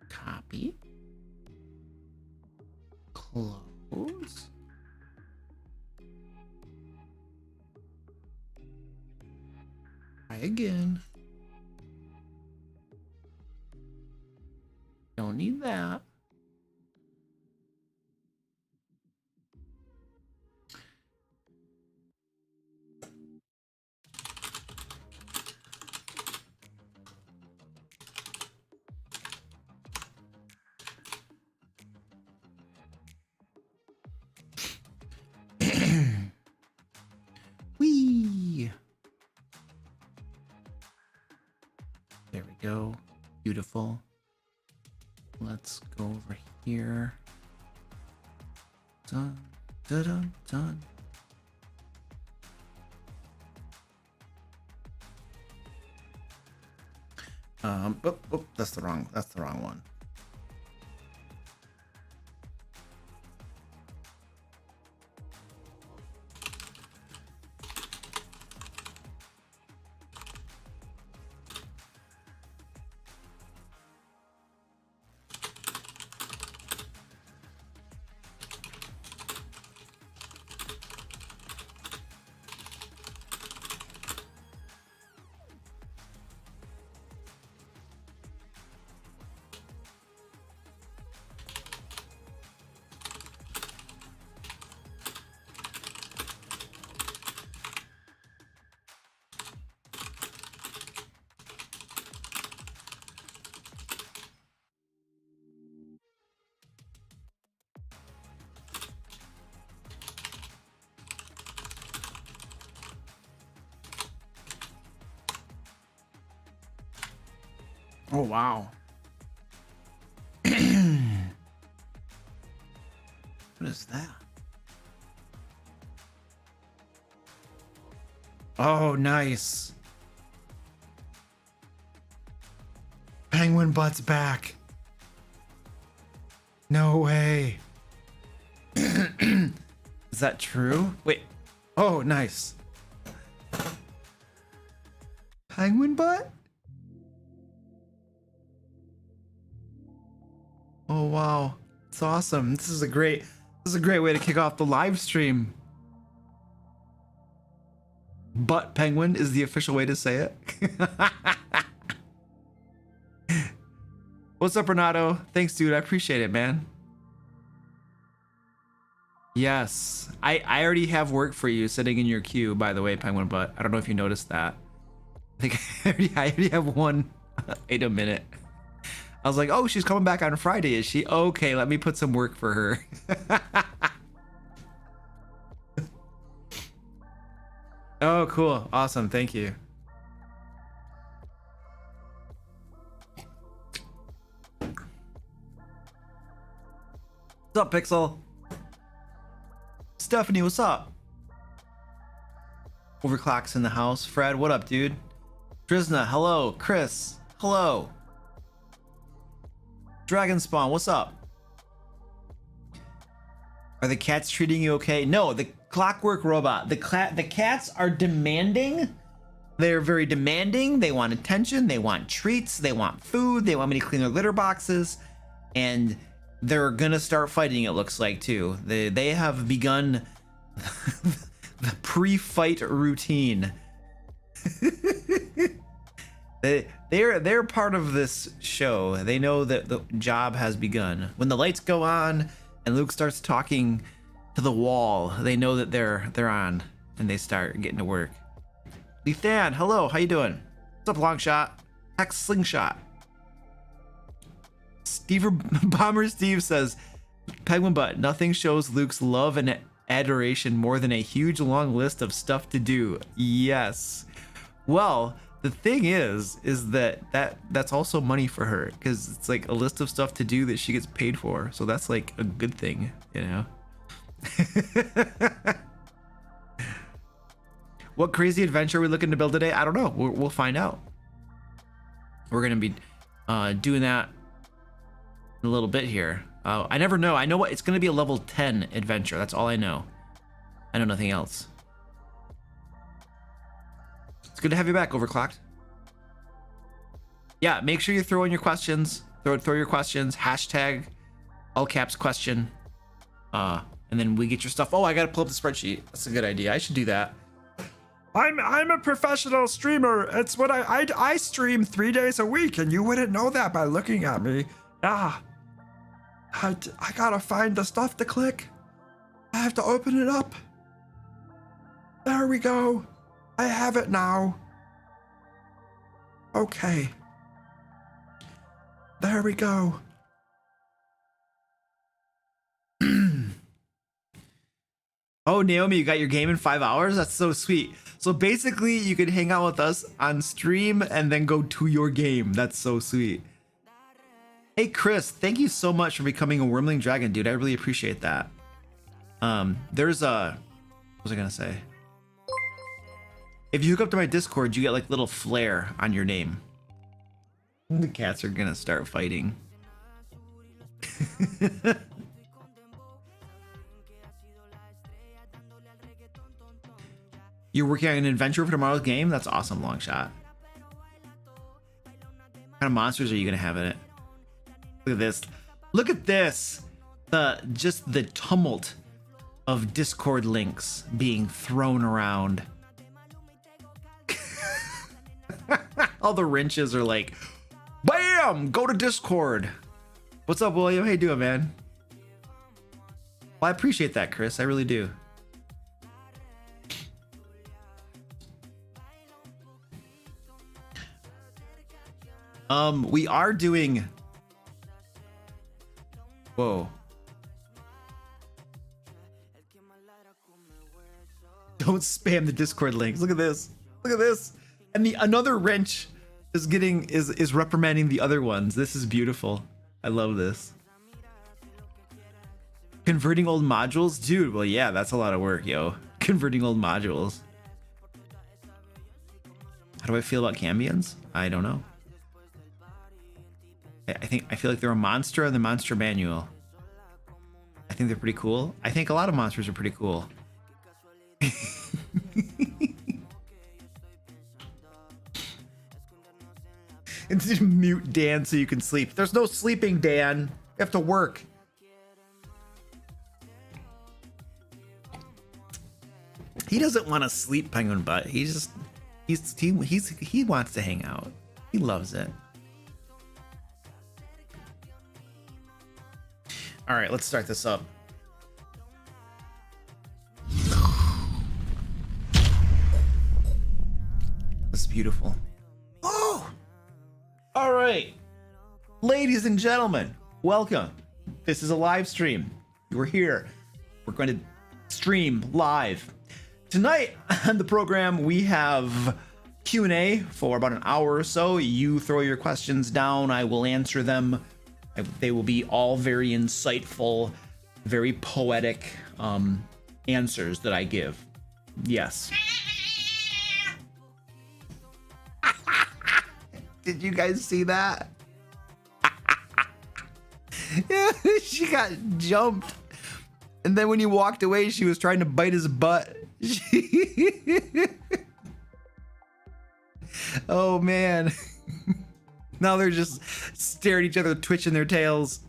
Copy. Close. Try again. Don't need that. Whee! There we go. Beautiful. Let's go over here. Done. Done. Done. That's the wrong one. Oh, wow. What is that? Oh, nice. Penguin butt's back. No way. Is that true? Wait. Oh, nice. Penguin butt? Oh wow, it's awesome. This is a great way to kick off the live stream. Butt penguin is the official way to say it. What's up, Renato? Thanks, dude. I appreciate it, man. Yes, I already have work for you sitting in your queue, by the way, penguin butt. I don't know if you noticed that. I think I already have one item in it. I was like, oh, she's coming back on Friday, is she? Okay, let me put some work for her. Oh, cool. Awesome. Thank you. What's up, Pixel? Stephanie, what's up? Overclock's in the house. Fred, what up, dude? Drizna, hello. Chris, hello. Dragon Spawn, what's up? Are the cats treating you okay? No, the clockwork robot. The cats are demanding. They're very demanding. They want attention. They want treats. They want food. They want me to clean their litter boxes. And they're gonna start fighting, it looks like, too. They have begun the pre-fight routine. They're part of this show. They know that the job has begun. When the lights go on and Luke starts talking to the wall, they know that they're on, and they start getting to work. Lethan, hello, how you doing? What's up, Longshot? Hex Slingshot. Bomber Steve says, Penguin Butt, nothing shows Luke's love and adoration more than a huge long list of stuff to do. Yes. Well, the thing is that's also money for her, because it's like a list of stuff to do that she gets paid for. So that's like a good thing, you know? What crazy adventure are we looking to build today? I don't know. We'll find out. We're going to be doing that in a little bit here. I never know. I know what it's going to be, a level 10 adventure. That's all I know. I know nothing else. It's good to have you back, Overclocked. Yeah, make sure you throw in your questions. Throw your questions. Hashtag all caps question. And then we get your stuff. Oh, I gotta pull up the spreadsheet. That's a good idea. I should do that. I'm a professional streamer. It's what I stream 3 days a week, and you wouldn't know that by looking at me. Ah, I gotta find the stuff to click. I have to open it up. There we go. I have it now. Okay. There we go. Oh, Naomi, you got your game in 5 hours? That's so sweet. So basically, you could hang out with us on stream and then go to your game. That's so sweet. Hey, Chris, thank you so much for becoming a Wormling Dragon, dude. I really appreciate that. There's a... What was I gonna say? If you hook up to my Discord, you get like little flair on your name. The cats are gonna start fighting. You're working on an adventure for tomorrow's game? That's awesome, Longshot. What kind of monsters are you gonna have in it? Look at this. Look at this. Just the tumult of Discord links being thrown around. All the wrenches are like, bam! Go to Discord. What's up, William? How you doing, man? Well, I appreciate that, Chris. I really do. We are doing... Whoa. Don't spam the Discord links. Look at this. Look at this. And another wrench is reprimanding the other ones. This is beautiful. I love this. Converting old modules? Dude, well, yeah, that's a lot of work, yo. Converting old modules. How do I feel about Cambions? I don't know. I feel like they're a monster in the monster manual. I think they're pretty cool. I think a lot of monsters are pretty cool. And just mute Dan so you can sleep. There's no sleeping, Dan. You have to work. He doesn't want to sleep, Penguin Butt. He wants to hang out. He loves it. All right, let's start this up. This is beautiful. Oh! All right. Ladies and gentlemen, welcome. This is a live stream. We're here. We're going to stream live. Tonight on the program, we have Q&A for about an hour or so. You throw your questions down. I will answer them. They will be all very insightful, very poetic answers that I give. Yes. Did you guys see that? She got jumped. And then when he walked away, she was trying to bite his butt. Oh, man. Now they're just staring at each other, twitching their tails.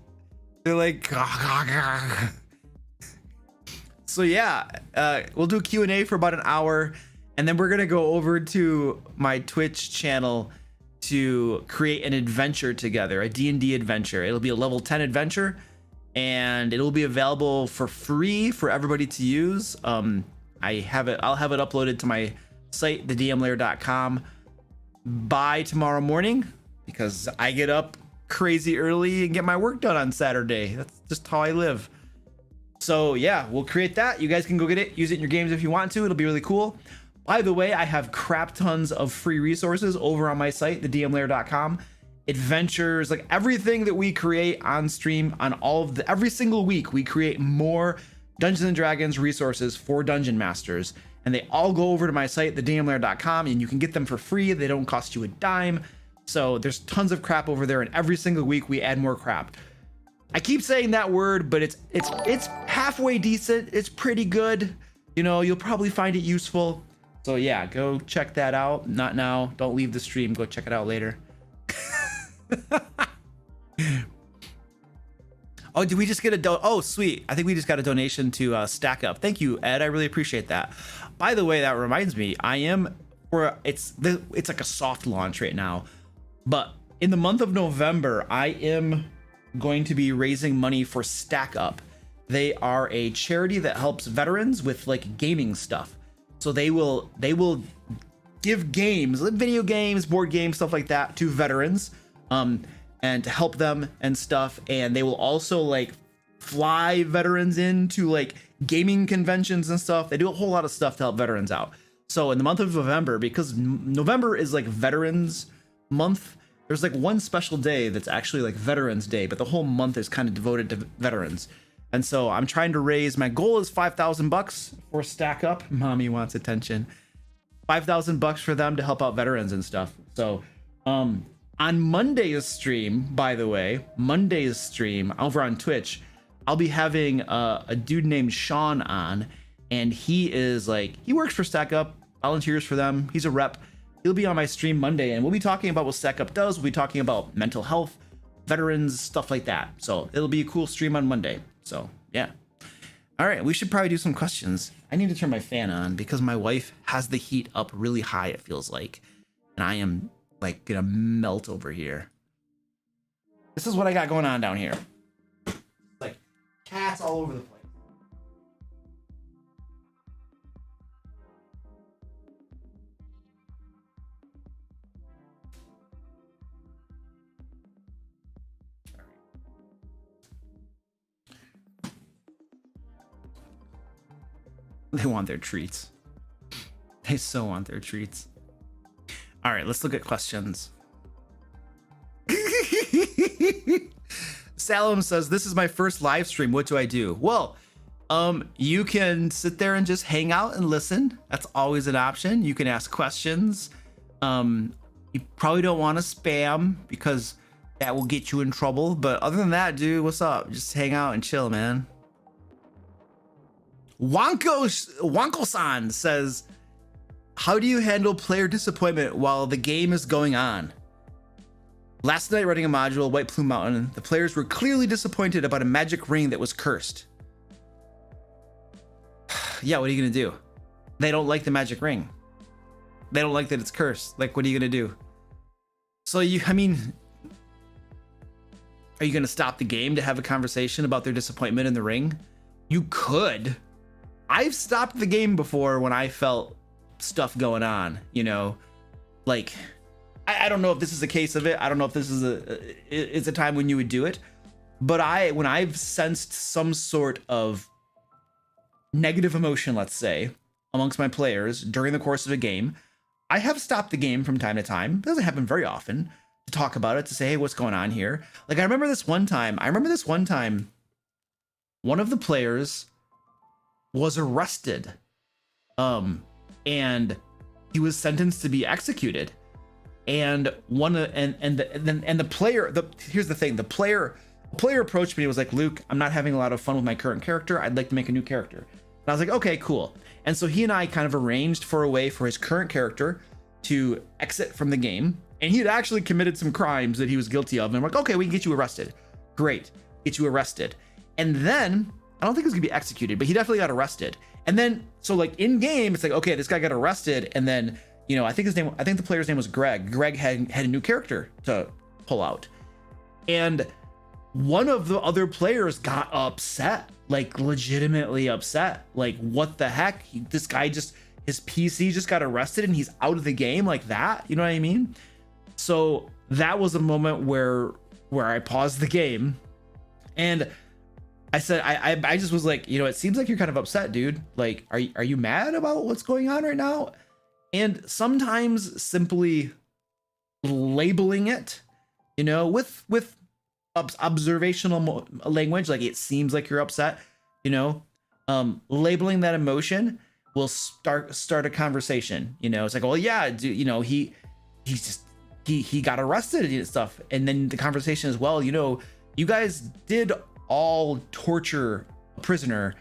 They're like, so yeah, we'll do Q&A for about an hour, and then we're gonna go over to my Twitch channel to create an adventure together, a D&D adventure. It'll be a level 10 adventure, and it'll be available for free for everybody to use. I'll have it uploaded to my site, thedmlair.com, by tomorrow morning, because I get up crazy early and get my work done on Saturday. That's just how I live. So yeah, we'll create that. You guys can go get it, use it in your games if you want to. It'll be really cool. By the way, I have crap tons of free resources over on my site, thedmlair.com. Adventures, like everything that we create on stream, on every single week, we create more Dungeons and Dragons resources for Dungeon Masters. And they all go over to my site, thedmlair.com, and you can get them for free. They don't cost you a dime. So there's tons of crap over there, and every single week we add more crap. I keep saying that word, but it's halfway decent. It's pretty good. You know, you'll probably find it useful. So yeah, go check that out. Not now. Don't leave the stream. Go check it out later. Oh, did we just get a oh, sweet. I think we just got a donation to Stack Up. Thank you, Ed. I really appreciate that. By the way, that reminds me, I am it's like a soft launch right now, but in the month of November, I am going to be raising money for Stack Up. They are a charity that helps veterans with like gaming stuff. So they will give games, like video games, board games, stuff like that to veterans, and to help them and stuff. And they will also like fly veterans into like gaming conventions and stuff. They do a whole lot of stuff to help veterans out. So in the month of November, because November is like Veterans Month, there's like one special day that's actually like Veterans Day, but the whole month is kind of devoted to veterans. And so I'm trying to raise, my goal is $5,000 for Stack Up. Mommy wants attention. $5,000 for them to help out veterans and stuff. So on Monday's stream, by the way, Monday's stream over on Twitch, I'll be having a dude named Sean on, and he is like, he works for Stack Up, volunteers for them. He's a rep. He'll be on my stream Monday, and we'll be talking about what Stack Up does. We'll be talking about mental health, veterans, stuff like that. So it'll be a cool stream on Monday. So yeah. All right, we should probably do some questions. I need to turn my fan on because my wife has the heat up really high, it feels like. And I am like gonna melt over here. This is what I got going on down here. Like cats all over the place. They want their treats. They so want their treats. All right, let's look at questions. Salem says, this is my first live stream. What do I do? Well, you can sit there and just hang out and listen. That's always an option. You can ask questions. You probably don't want to spam because that will get you in trouble. But other than that, dude, what's up? Just hang out and chill, man. Wanko-san says, how do you handle player disappointment while the game is going on? Last night running a module, White Plume Mountain, the players were clearly disappointed about a magic ring that was cursed. Yeah, what are you gonna do? They don't like the magic ring. They don't like that it's cursed. Like, what are you gonna do? So I mean, are you gonna stop the game to have a conversation about their disappointment in the ring? You could. I've stopped the game before when I felt stuff going on, you know, like, I don't know if this is a case of it. I don't know if this is it's a time when you would do it, but when I've sensed some sort of negative emotion, let's say, amongst my players during the course of a game, I have stopped the game from time to time. It doesn't happen very often, to talk about it, to say, hey, what's going on here? Like, I remember this one time, one of the players was arrested, and he was sentenced to be executed. And the player, here's the thing, the player approached me and was like, Luke, I'm not having a lot of fun with my current character. I'd like to make a new character. And I was like, okay, cool. And so he and I kind of arranged for a way for his current character to exit from the game. And he had actually committed some crimes that he was guilty of. And I'm like, okay, we can get you arrested. Great, get you arrested. And then I don't think he was gonna be executed, but he definitely got arrested. And then, so like in game, it's like, okay, this guy got arrested. And then, you know, I think the player's name was Greg. Greg had a new character to pull out. And one of the other players got upset, like legitimately upset. Like, what the heck? This guy his PC just got arrested and he's out of the game like that. You know what I mean? So that was a moment where I paused the game and I said, I just was like, you know, it seems like you're kind of upset, dude. Like, are you mad about what's going on right now? And sometimes simply labeling it, you know, with observational language, like it seems like you're upset, you know, labeling that emotion will start a conversation. You know, it's like, well, yeah, you know, he got arrested and stuff. And then the conversation is, well, you know, you guys did all torture a prisoner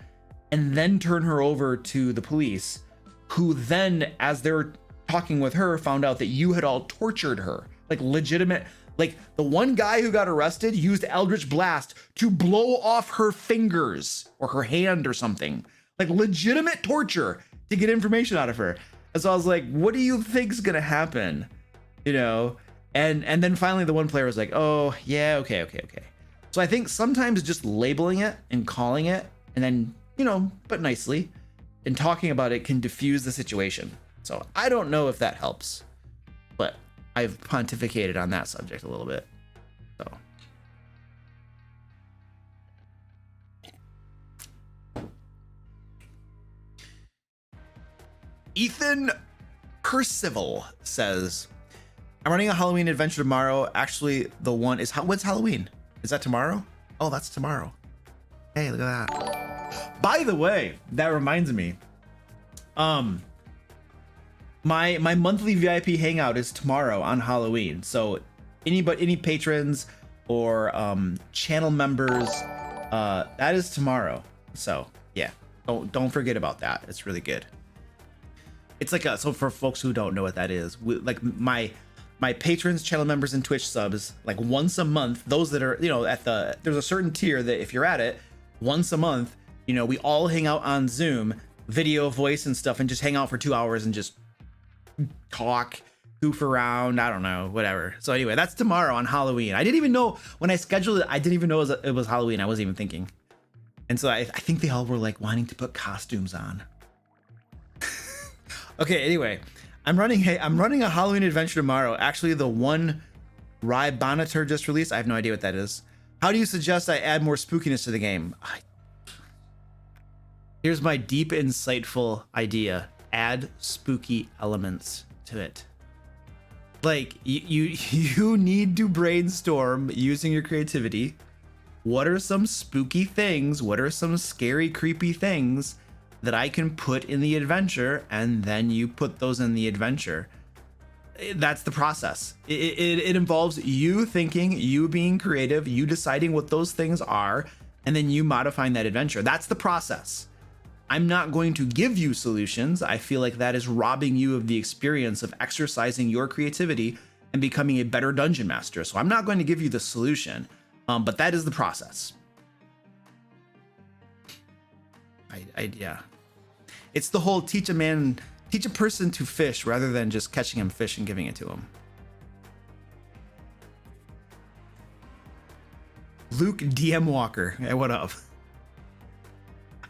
and then turn her over to the police. who then, as they're talking with her, found out that you had all tortured her, like legitimate. Like the one guy who got arrested used Eldritch Blast to blow off her fingers or her hand or something, like legitimate torture to get information out of her. And so I was like, what do you think's gonna happen? You know? And then finally the one player was like, oh yeah, okay. So I think sometimes just labeling it and calling it and then, you know, but nicely and talking about it can diffuse the situation. So I don't know if that helps, but I've pontificated on that subject a little bit. So. Ethan Percival says, I'm running a Halloween adventure tomorrow. Actually, the one is, when's Halloween? Is that tomorrow? Oh, that's tomorrow. Hey, look at that. By the way, that reminds me. My monthly VIP hangout is tomorrow on Halloween. So any patrons or channel members, that is tomorrow. So yeah, don't forget about that. It's really good. It's like so for folks who don't know what that is, like my patrons, channel members, and Twitch subs, like once a month, those that are, you know, there's a certain tier that if you're at it once a month, you know, we all hang out on Zoom, video, voice, and stuff, and just hang out for 2 hours and just talk, goof around, I don't know, whatever. So anyway, that's tomorrow on Halloween. I didn't even know when I scheduled it. I didn't even know it was Halloween. I wasn't even thinking. And so I think they all were like wanting to put costumes on. Okay, anyway, I'm running a Halloween adventure tomorrow. Actually, the one Rye Bonitor just released. I have no idea what that is. How do you suggest I add more spookiness to the game? Here's my deep, insightful idea. Add spooky elements to it. Like you need to brainstorm using your creativity. What are some spooky things? What are some scary, creepy things that I can put in the adventure? And then you put those in the adventure. That's the process. It involves you thinking, you being creative, you deciding what those things are, and then you modifying that adventure. That's the process. I'm not going to give you solutions. I feel like that is robbing you of the experience of exercising your creativity and becoming a better dungeon master. So I'm not going to give you the solution, but that is the process. Yeah. It's the whole teach a person to fish rather than just catching him fish and giving it to him. Luke DM Walker. Hey, what up?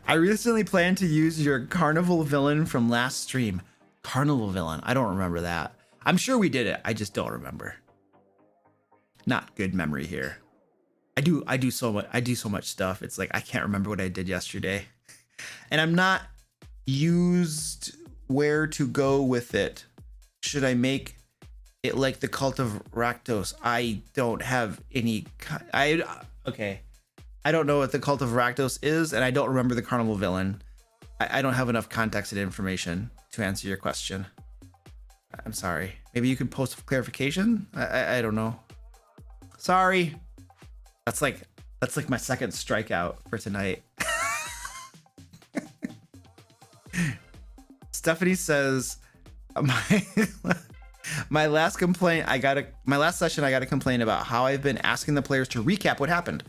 I recently planned to use your carnival villain from last stream. Carnival villain. I don't remember that. I'm sure we did it. I just don't remember. Not good memory here. I do so much stuff. It's like I can't remember what I did yesterday. And I'm not used where to go with it. Should I make it like the Cult of Rakdos? I don't have any. Okay. I don't know what the Cult of Rakdos is, and I don't remember the carnival villain. I don't have enough context and information to answer your question. I'm sorry. Maybe you could post clarification? I don't know. Sorry. That's like my second strikeout for tonight. Stephanie says, my last session I got to complain about how I've been asking the players to recap what happened.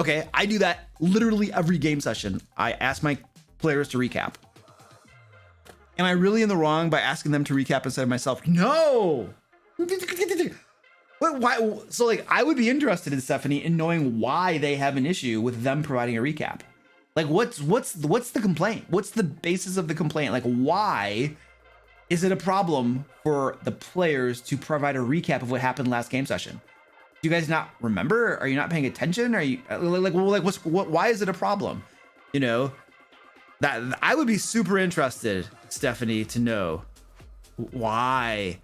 Okay, I do that literally every game session. I ask my players to recap. Am I really in the wrong by asking them to recap instead of myself? No. Why? So like, I would be interested in Stephanie in knowing why they have an issue with them providing a recap. Like, what's the complaint? What's the basis of the complaint? Like, why is it a problem for the players to provide a recap of what happened last game session? Do you guys not remember? Are you not paying attention? Are you why is it a problem? You know, that I would be super interested, Stephanie, to know why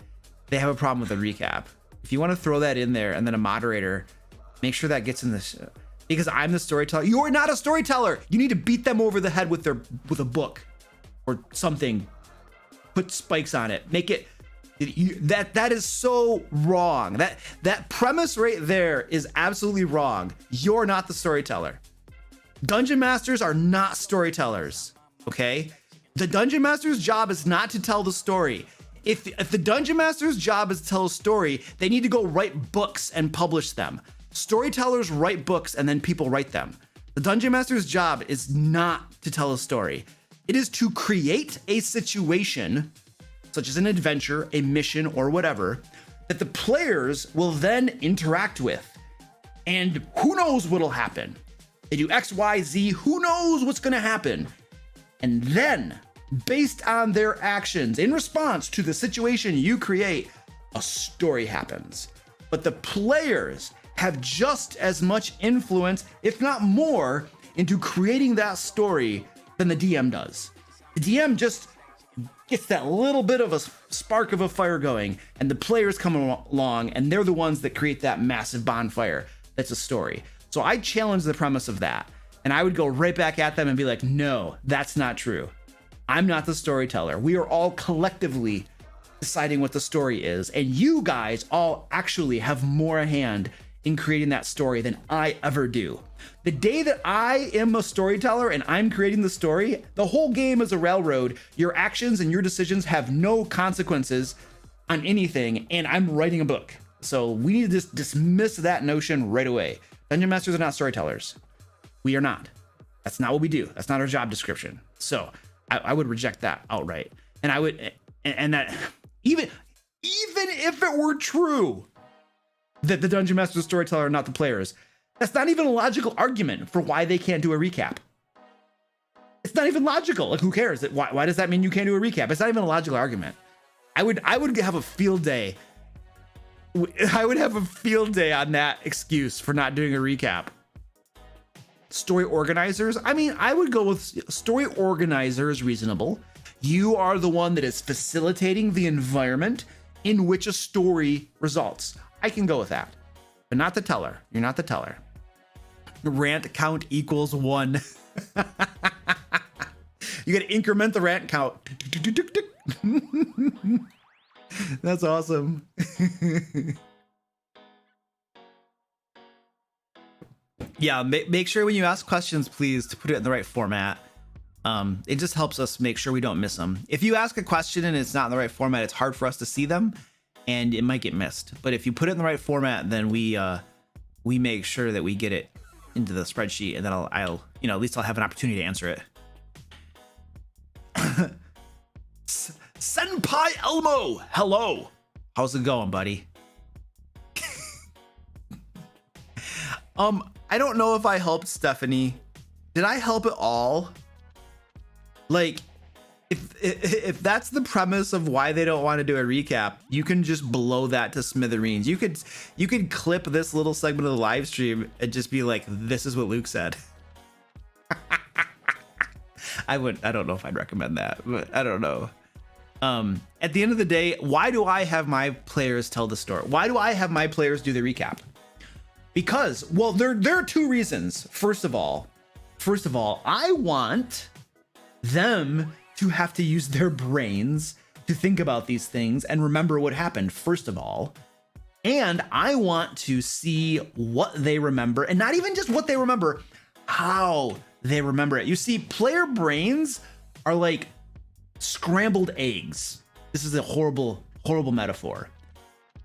they have a problem with a recap. If you want to throw that in there and then a moderator, make sure that gets in this, because I'm the storyteller. You're not a storyteller. You need to beat them over the head with a book or something. Put spikes on it. Make it. That is so wrong. That premise right there is absolutely wrong. You're not the storyteller. Dungeon masters are not storytellers. Okay, The Dungeon Master's job is not to tell the story. If the Dungeon Master's job is to tell a story, they need to go write books and publish them. Storytellers write books and then people write them. The Dungeon Master's job is not to tell a story. It is to create a situation, such as an adventure, a mission, or whatever, that the players will then interact with. And who knows what'll happen? They do X, Y, Z, who knows what's gonna happen? And then, based on their actions in response to the situation you create, a story happens. But the players have just as much influence, if not more, into creating that story than the DM does. The DM just gets that little bit of a spark of a fire going, and the players come along, and they're the ones that create that massive bonfire that's a story. So I challenge the premise of that, and I would go right back at them and be like, no, that's not true. I'm not the storyteller. We are all collectively deciding what the story is, and you guys all actually have more a hand in creating that story than I ever do. The day that I am a storyteller and I'm creating the story, the whole game is a railroad. Your actions and your decisions have no consequences on anything, and I'm writing a book. So we need to just dismiss that notion right away. Dungeon Masters are not storytellers. We are not. That's not what we do. That's not our job description. So I would reject that outright. And I would, and that even if it were true that the Dungeon Master is the storyteller, not the players, that's not even a logical argument for why they can't do a recap. It's not even logical. Like, who cares? Why does that mean you can't do a recap? It's not even a logical argument. I would have a field day. I would have a field day on that excuse for not doing a recap. Story organizers, I mean, I would go with story organizer is reasonable. You are the one that is facilitating the environment in which a story results. I can go with that, but not the teller. You're not the teller. Rant count equals 1. You got to increment the rant count. That's awesome. Yeah, make sure when you ask questions, please, to put it in the right format. It just helps us make sure we don't miss them. If you ask a question and it's not in the right format, it's hard for us to see them, and it might get missed. But if you put it in the right format, then we make sure that we get it into the spreadsheet, and then I'll at least I'll have an opportunity to answer it. Senpai Elmo, hello. How's it going, buddy? I don't know if I helped Stephanie. Did I help at all? Like, if that's the premise of why they don't want to do a recap, you can just blow that to smithereens. You could clip this little segment of the live stream and just be like, this is what Luke said. I don't know if I'd recommend that, but I don't know. At the end of the day, why do I have my players tell the story? Why do I have my players do the recap? Because, well, there are two reasons. First of all, I want them to have to use their brains to think about these things and remember what happened, first of all. And I want to see what they remember, and not even just what they remember, how they remember it. You see, player brains are like scrambled eggs. This is a horrible, horrible metaphor.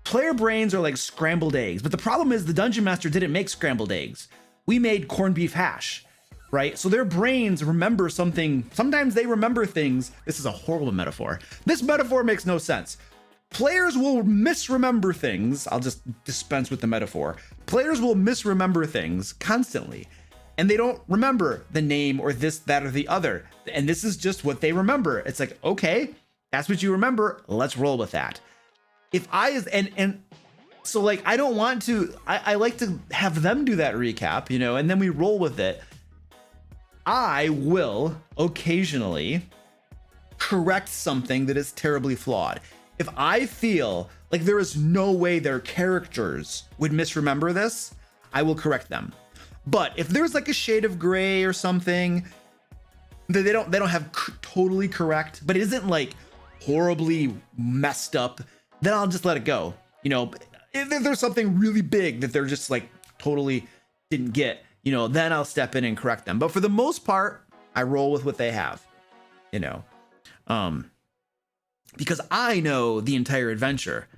Player brains are like scrambled eggs, but the problem is the Dungeon Master didn't make scrambled eggs. We made corned beef hash, right? So their brains remember something. Sometimes they remember things. This is a horrible metaphor. This metaphor makes no sense. Players will misremember things. I'll just dispense with the metaphor. Players will misremember things constantly, and they don't remember the name or this, that, or the other. And this is just what they remember. It's like, okay, that's what you remember. Let's roll with that. If so like, I don't want to, I like to have them do that recap, and then we roll with it. I will occasionally correct something that is terribly flawed. If I feel like there is no way their characters would misremember this, I will correct them. But if there's like a shade of gray or something that they don't have totally correct, but it isn't like horribly messed up, then I'll just let it go. If there's something really big that they're just like totally didn't get, then I'll step in and correct them. But for the most part, I roll with what they have, Because I know the entire adventure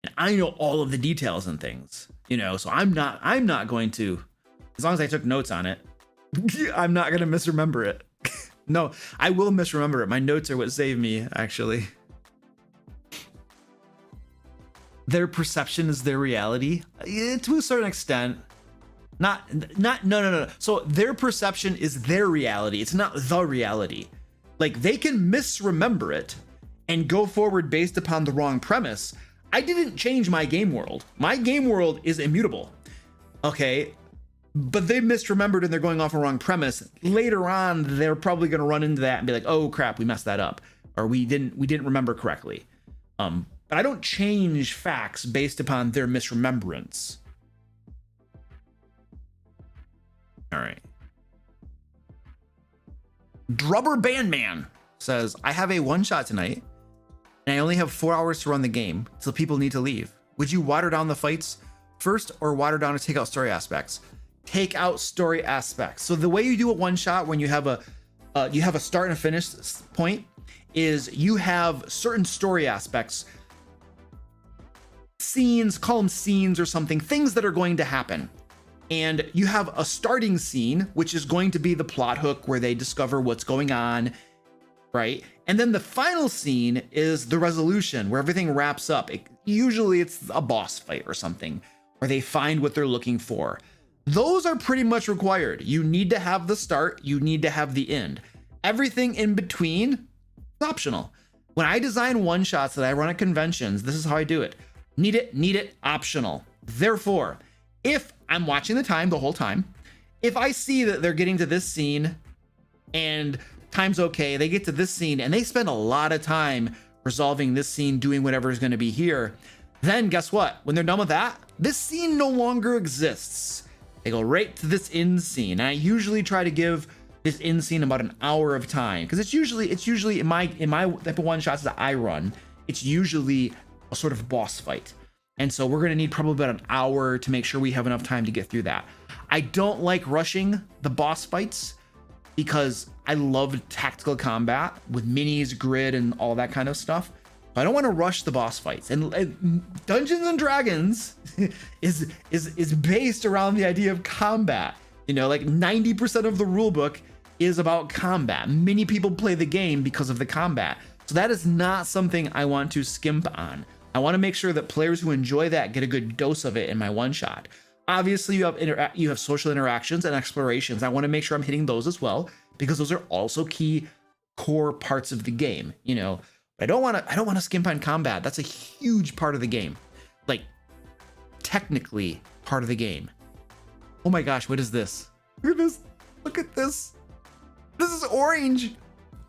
and I know all of the details and things, you know, so I'm not going to, as long as I took notes on it, I'm not going to misremember it. No, I will misremember it. My notes are what saved me, actually. Their perception is their reality, to a certain extent. No. So their perception is their reality. It's not the reality. Like, they can misremember it and go forward based upon the wrong premise. I didn't change my game world. My game world is immutable. Okay. But they misremembered and they're going off a wrong premise. Later on, they're probably going to run into that and be like, oh crap, we messed that up. Or we didn't remember correctly. But I don't change facts based upon their misremembrance. All right. Drubber Bandman says, I have a one shot tonight and I only have 4 hours to run the game till people need to leave. Would you water down the fights first or water down to take out story aspects? Take out story aspects. So the way you do a one shot when you have a start and a finish point is you have certain story aspects, scenes, call them scenes or something, things that are going to happen. And you have a starting scene, which is going to be the plot hook where they discover what's going on, right? And then the final scene is the resolution where everything wraps up. Usually it's a boss fight or something where they find what they're looking for. Those are pretty much required. You need to have the start, you need to have the end. Everything in between is optional. When I design one shots that I run at conventions, this is how I do it. Need it, optional. Therefore, if I'm watching the time the whole time, if I see that they're getting to this scene and time's okay, they get to this scene and they spend a lot of time resolving this scene, doing whatever is going to be here, then guess what? When they're done with that, this scene no longer exists. They go right to this end scene. And I usually try to give this end scene about an hour of time because it's usually in my type of one shots that I run, it's usually a sort of boss fight. And so we're going to need probably about an hour to make sure we have enough time to get through that. I don't like rushing the boss fights because I love tactical combat with minis, grid, and all that kind of stuff. But I don't want to rush the boss fights. And Dungeons and Dragons is based around the idea of combat. You know, like 90% of the rule book is about combat. Many people play the game because of the combat. So that is not something I want to skimp on. I want to make sure that players who enjoy that get a good dose of it in my one shot. Obviously, you have social interactions and explorations. I want to make sure I'm hitting those as well because those are also key core parts of the game. You know, but I don't want to skimp on combat. That's a huge part of the game, like technically part of the game. Oh my gosh, what is this? Look at this! Look at this! This is orange.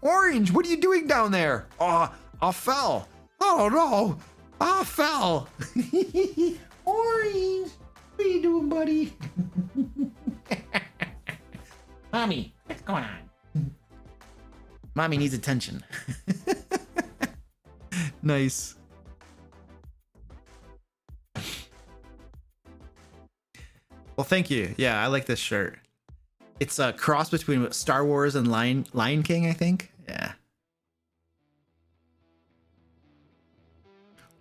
Orange, what are you doing down there? Oh, I fell. Oh no. I fell. Orange, what are you doing, buddy? Mommy, what's going on? Mommy needs attention. Nice. Well, thank you. Yeah, I like this shirt. It's a cross between Star Wars and Lion King, I think. Yeah.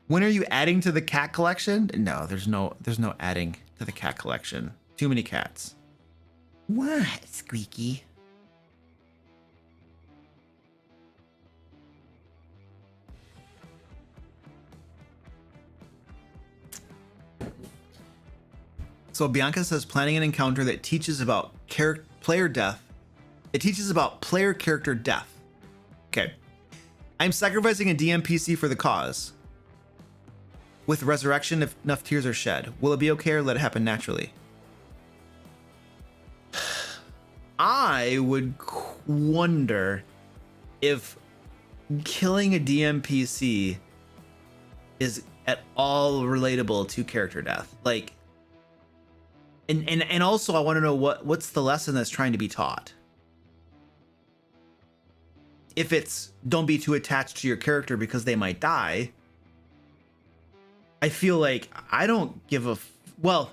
When are you adding to the cat collection? No, there's no adding to the cat collection. Too many cats. What, Squeaky? So Bianca says planning an encounter that teaches about player death. It teaches about player character death. Okay. I'm sacrificing a DMPC for the cause. With resurrection, if enough tears are shed, will it be okay or let it happen naturally? I would wonder if killing a DMPC is at all relatable to character death. Like, and also I want to know what's the lesson that's trying to be taught. If it's don't be too attached to your character because they might die, I feel like I don't give a well,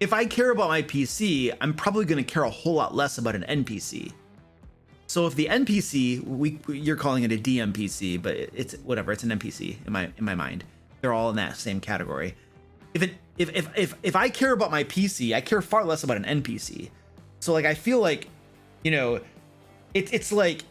if I care about my PC, I'm probably going to care a whole lot less about an NPC. So if the NPC, you're calling it a DMPC, but it's whatever. It's an NPC in my mind. They're all in that same category. If I care about my PC, I care far less about an NPC. So like I feel like, you know, it's like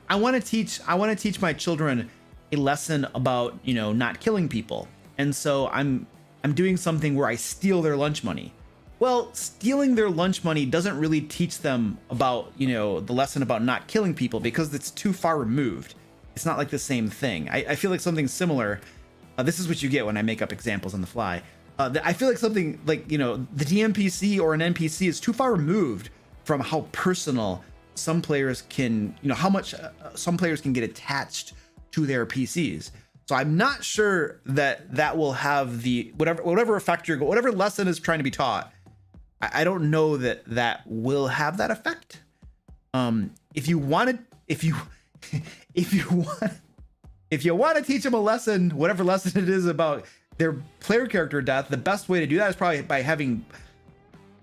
I want to teach my children a lesson about, you know, not killing people. And so I'm doing something where I steal their lunch money. Well, stealing their lunch money doesn't really teach them about, you know, the lesson about not killing people because it's too far removed. It's not like the same thing. I feel like something similar. This is what you get when I make up examples on the fly. I feel like something like, you know, the DMPC or an NPC is too far removed from how personal some players can, you know, how much some players can get attached to their PCs. So I'm not sure that will have the whatever effect whatever lesson is trying to be taught. I don't know that will have that effect. If you want to teach them a lesson, whatever lesson it is about their player character death, the best way to do that is probably by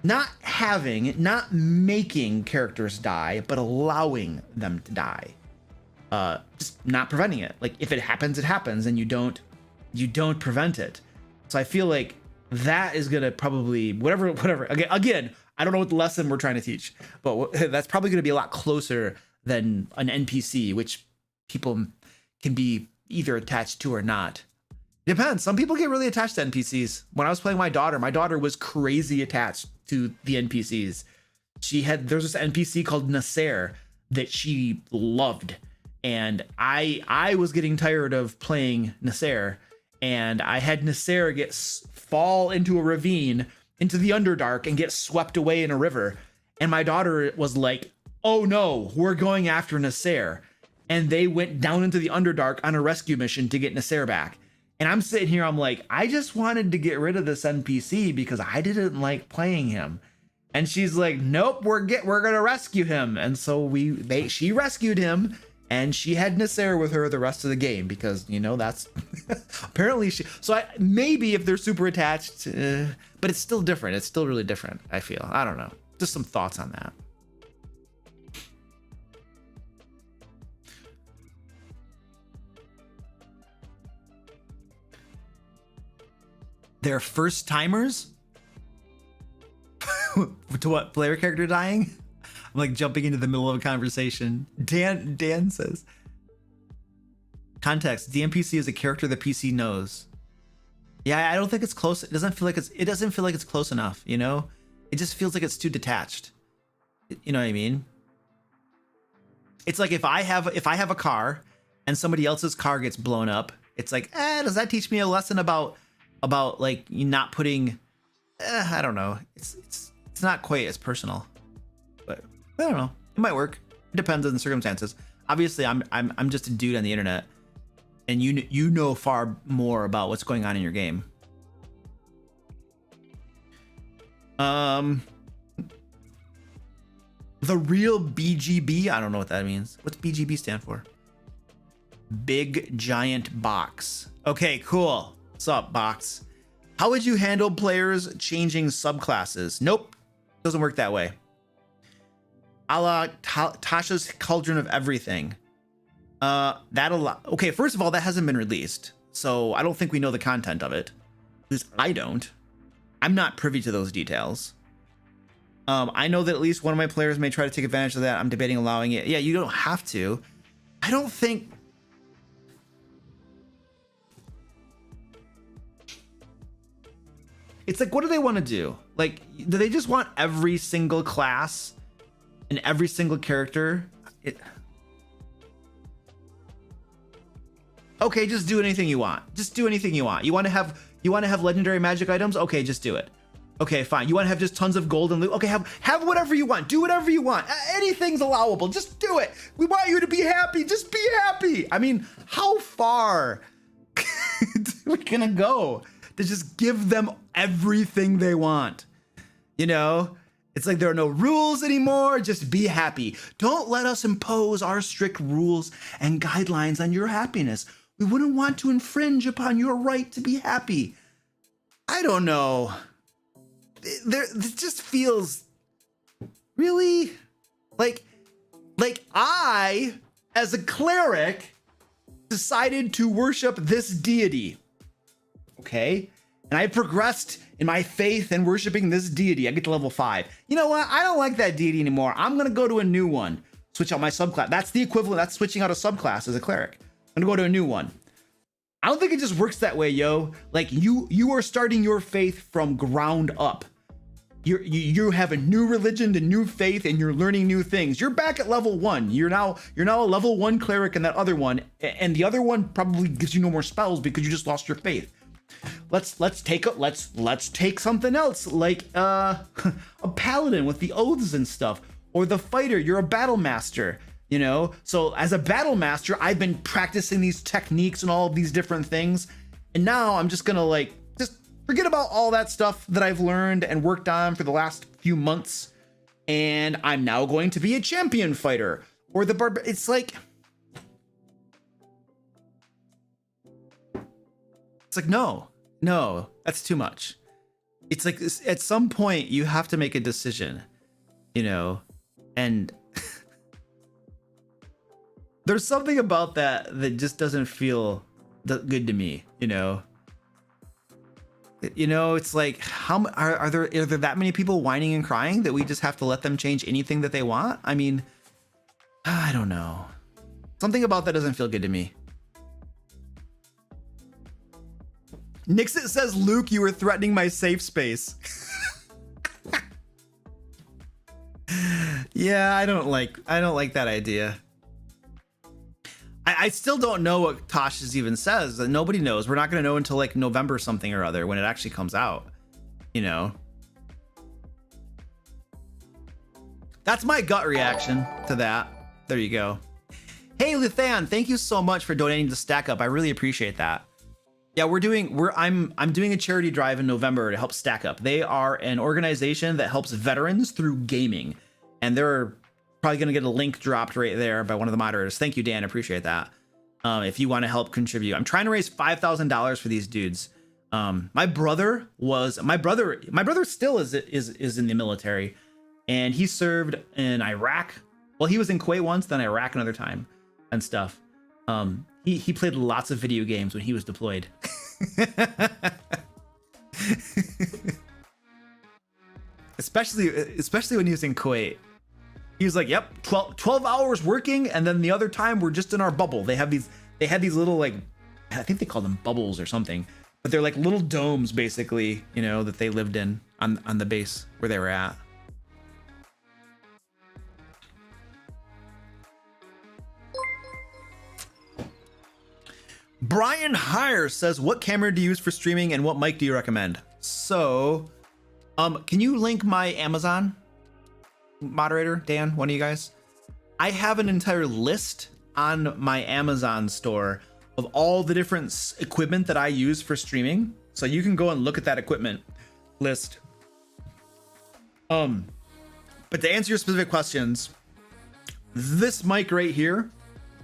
not making characters die, but allowing them to die. Just not preventing it. Like if it happens, it happens, and you don't prevent it. So I feel like that is gonna probably whatever. Again, I don't know what the lesson we're trying to teach, but that's probably gonna be a lot closer than an NPC, which people can be either attached to or not. It depends. Some people get really attached to NPCs. When I was playing my daughter was crazy attached to the NPCs. There's this NPC called Nasser that she loved. And I was getting tired of playing Nasser, and I had Nasser fall into a ravine into the Underdark and get swept away in a river. And my daughter was like, "Oh no, we're going after Nasser." And they went down into the Underdark on a rescue mission to get Nasser back. And I'm sitting here, I'm like, I just wanted to get rid of this NPC because I didn't like playing him. And she's like, "Nope, we're gonna rescue him." And so she rescued him. And she had Nasser with her the rest of the game because, you know, that's apparently maybe if they're super attached, but it's still different. It's still really different, I feel. I don't know. Just some thoughts on that. They're first timers? To what? Player character dying? I'm like jumping into the middle of a conversation. Dan says, context, the NPC is a character the PC knows. Yeah, I don't think it's close. It doesn't feel like it's close enough, you know? It just feels like it's too detached. You know what I mean? It's like if I have a car and somebody else's car gets blown up, it's like, does that teach me a lesson about like you not putting I don't know. It's not quite as personal. But I don't know. It might work. It depends on the circumstances. Obviously, I'm just a dude on the internet, and you know far more about what's going on in your game. The real BGB. I don't know what that means. What's BGB stand for? Big Giant Box. Okay, cool. What's up, Box? How would you handle players changing subclasses? Nope, doesn't work that way. A la Tasha's Cauldron of Everything. Okay, first of all, that hasn't been released, so I don't think we know the content of it. At least I don't. I'm not privy to those details. I know that at least one of my players may try to take advantage of that. I'm debating allowing it. Yeah, you don't have to. I don't think... It's like, what do they want to do? Like, do they just want every single class and every single character? Okay, just do anything you want. Just do anything you want. You want to have legendary magic items? Okay, just do it. Okay, fine. You want to have just tons of gold and loot? Okay, have whatever you want. Do whatever you want. Anything's allowable. Just do it. We want you to be happy. Just be happy. I mean, how far are we gonna go to just give them everything they want? You know, it's like there are no rules anymore. Just be happy. Don't let us impose our strict rules and guidelines on your happiness. We wouldn't want to infringe upon your right to be happy. I don't know. It just feels really like Like, I, as a cleric, decided to worship this deity. Okay? And I progressed in my faith and worshiping this deity. I get to level 5. You know what? I don't like that deity anymore. I'm gonna go to a new one. Switch out my subclass. That's the equivalent. That's switching out a subclass as a cleric. I'm gonna go to a new one. I don't think it just works that way, yo. Like you are starting your faith from ground up. You have a new religion, a new faith, and you're learning new things. You're back at level 1. You're now a level 1 cleric in that other one, and the other one probably gives you no more spells because you just lost your faith. Let's take something else, like a paladin with the oaths and stuff, or the fighter. You're a battle master. You know, so as a battle master, I've been practicing these techniques and all of these different things. And now I'm just gonna like, just forget about all that stuff that I've learned and worked on for the last few months. And I'm now going to be a champion fighter or the it's like no, that's too much. It's like at some point you have to make a decision, you know, and there's something about that just doesn't feel good to me, you know. You know, it's like, how are there that many people whining and crying that we just have to let them change anything that they want? I mean, I don't know. Something about that doesn't feel good to me. Nixit says, Luke, you were threatening my safe space. Yeah, I don't like that idea. I still don't know what Tosh's even says. Nobody knows. We're not going to know until like November something or other when it actually comes out, you know. That's my gut reaction to that. There you go. Hey, Luthan, thank you so much for donating to Stack Up. I really appreciate that. Yeah, I'm doing a charity drive in November to help Stack Up. They are an organization that helps veterans through gaming, and they're probably going to get a link dropped right there by one of the moderators. Thank you, Dan. Appreciate that. If you want to help contribute, I'm trying to raise $5,000 for these dudes. My brother still is in the military, and he served in Iraq. Well, he was in Kuwait once, then Iraq another time and stuff. He played lots of video games when he was deployed. especially when he was in Kuwait. He was like, yep, 12 hours working, and then the other time we're just in our bubble. They had these little, like, I think they call them bubbles or something, but they're like little domes basically, you know, that they lived in on the base where they were at. Brian Hire says, what camera do you use for streaming and what mic do you recommend? So, can you link my Amazon? Moderator, Dan, one of you guys? I have an entire list on my Amazon store of all the different equipment that I use for streaming. So you can go and look at that equipment list. But to answer your specific questions, this mic right here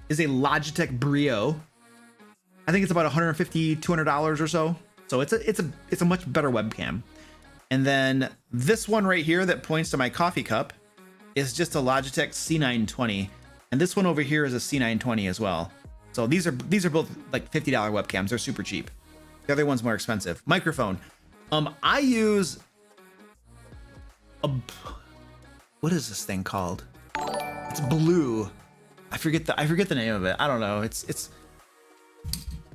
is a Logitech Brio. I think it's about $150, $200 or so. So it's a much better webcam. And then this one right here that points to my coffee cup is just a Logitech C920, and this one over here is a C920 as well. So these are both like $50 webcams. They're super cheap. The other one's more expensive. Microphone. I use what is this thing called? It's blue. I forget the name of it. I don't know. It's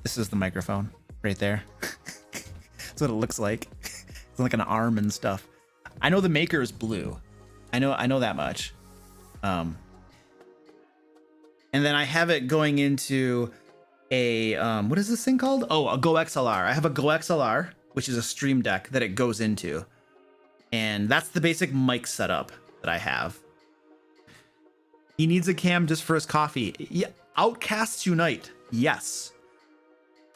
this is the microphone right there. That's what it looks like. It's like an arm and stuff. I know the maker is blue. I know that much. And then I have it going into a what is this thing called? Oh, a Go XLR. I have a Go XLR, which is a stream deck that it goes into. And that's the basic mic setup that I have. He needs a cam just for his coffee. Yeah, Outcasts Unite. Yes.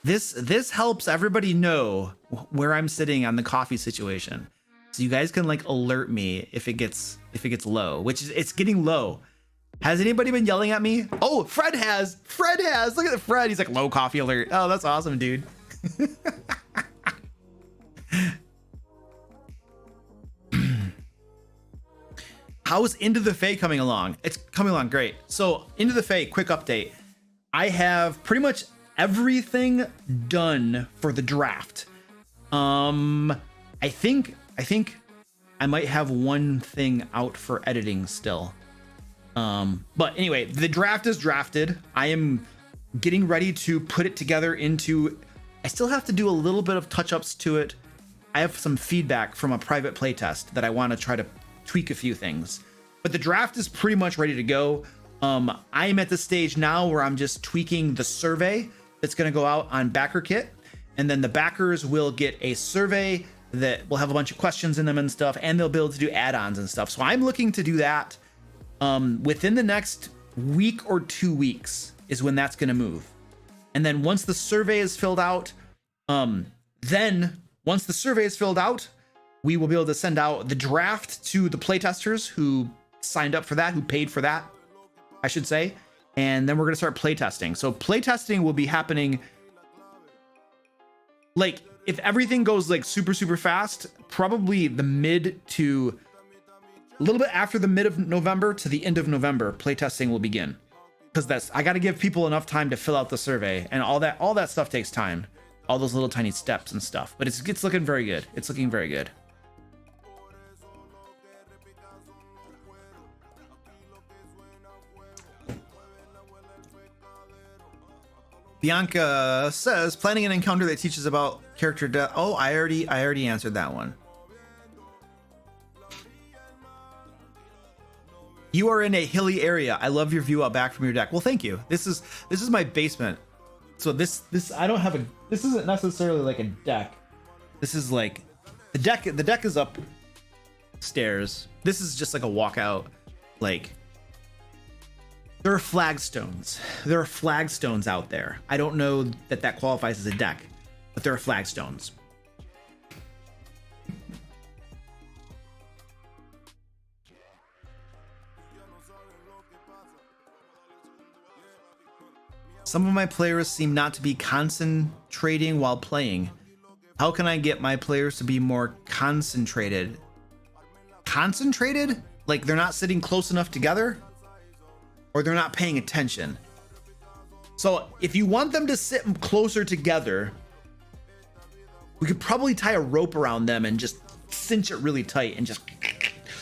This helps everybody know where I'm sitting on the coffee situation. So you guys can like alert me if it gets low, which is it's getting low. Has anybody been yelling at me? Oh, Fred has. Look at Fred. He's like, low coffee alert. Oh, that's awesome, dude. How's Into the Fae coming along? It's coming along great. So Into the Fae, quick update. I have pretty much everything done for the draft. I think I might have one thing out for editing still. But anyway, the draft is drafted. I am getting ready to put it together into, I still have to do a little bit of touch-ups to it. I have some feedback from a private playtest that I want to try to tweak a few things, but the draft is pretty much ready to go. I am at the stage now where I'm just tweaking the survey that's going to go out on BackerKit, and then the backers will get a survey that will have a bunch of questions in them and stuff, and they'll be able to do add-ons and stuff. So I'm looking to do that within the next week or 2 weeks is when that's going to move. And then once the survey is filled out, we will be able to send out the draft to the playtesters who signed up for that, who paid for that, I should say. And then we're going to start playtesting. So playtesting will be happening, like, if everything goes like super fast, probably the mid to a little bit after the mid of November to the end of November, playtesting will begin. Because I got to give people enough time to fill out the survey, and all that stuff takes time. All those little tiny steps and stuff. But it's looking very good. It's looking very good. Bianca says, planning an encounter that teaches about character death. Oh, I already answered that one. You are in a hilly area. I love your view out back from your deck. Well, thank you. This is my basement. So this I don't have this isn't necessarily like a deck. This is like the deck is upstairs. This is just like a walkout. Like, there are flagstones. There are flagstones out there. I don't know that qualifies as a deck, but there are flagstones. Some of my players seem not to be concentrating while playing. How can I get my players to be more concentrated? Concentrated? Like they're not sitting close enough together? Or they're not paying attention? So if you want them to sit closer together, we could probably tie a rope around them and just cinch it really tight and just